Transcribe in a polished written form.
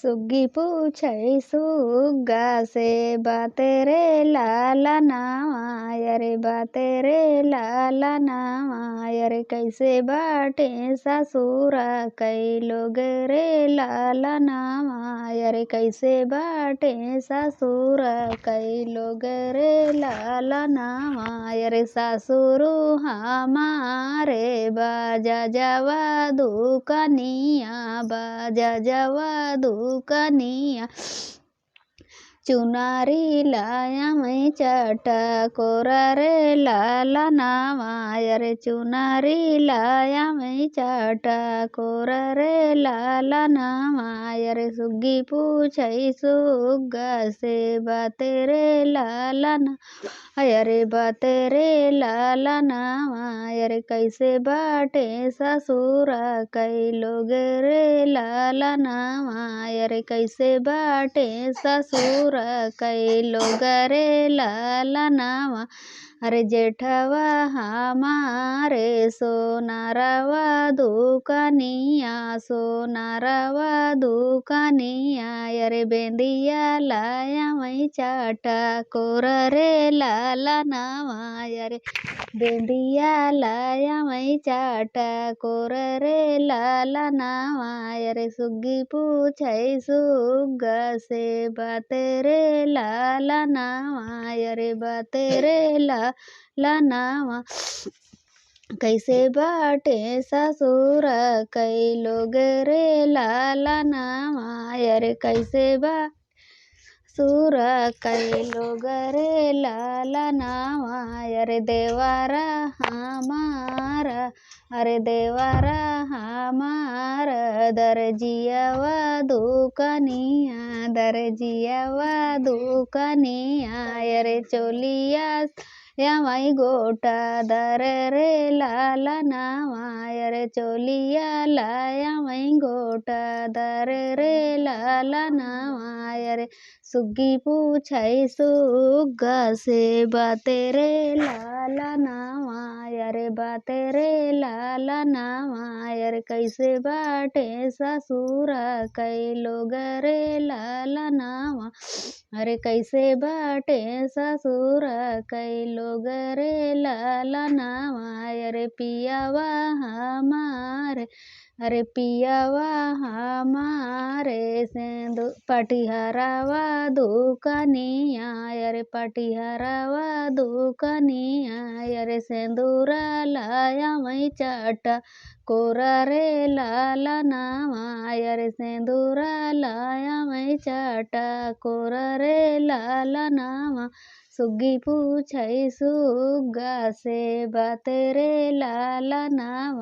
सुग्गी पूछै सुग्गा से बाते रे लाला नावा अरे बाते रे लाला नावा अरे कैसे बाटे ससुरा कई लोग रे लाला नावा अरे कैसे बाटे ससुरा कई लोग रे लाला नावा अरे सासुरु हमारे बाजा जवा दुकनिया बाजा जवा दुकनिया चुनारी लाया मैं चटा कोरा रे लाला नावा अरे चुनारी लाया मैं चटा कोरा रे लाला नावा अरे सुग्गी पूछै सुग्गा से बाते रे लाला ना अरे बाते रे लाला नावा अरे कैसे बाटे ससुरा कई लोग रे लाला नावा अरे कैसे बाटे ससुर कई लोग रे लाला नावा अरे जेठवा हमारे सोनारवा दुकनिया सोनारवा दुकनिया अरे बेंदिया लाया मैं चाटा कोरा रे लाला नावा अरे बेंदिया लाया मैं चाटा कोरा रे लाला नावा अरे सुग्गी पूछै सुग्गा से बाते रे लाला नावा अरे बाते रे लाला नावा कैसे बाटे ससुर कई लोग रे लाला नावा अरे कैसे बा सुर कई लोग रे लाला नावा अरे देवारा हमारा अरे देवारा हमारा दर्जियावा दुकनिया दर्जियावा दुकनिया अरे चोलिया या माई गोटा दर रे लाला नावा अरे चोलिया लाया माई गोटा दर रे लाला नावा अरे सुग्गी पूछै सुग्गा से बाते रे लाला नावा अरे बाते रे लाला नावा अरे कैसे बाटे ससुरा कई लोग रे लाला नावा अरे कैसे बाटे ससुरा कई लोग रे लाला नावा अरे पियावा हमारे अरे पियावा हमारे सेंदू पटिहरावा दुकनिया अरे पटिहरावा दुकनिया अरे सेंदूरा लाया मैं चाटा कोरा रे लाला नावा अरे सेंदूरा लाया मैं चाटा कोरा रे लाला नावा सुग्गी पूछै सुग्गा से बाते रे लाला नावा।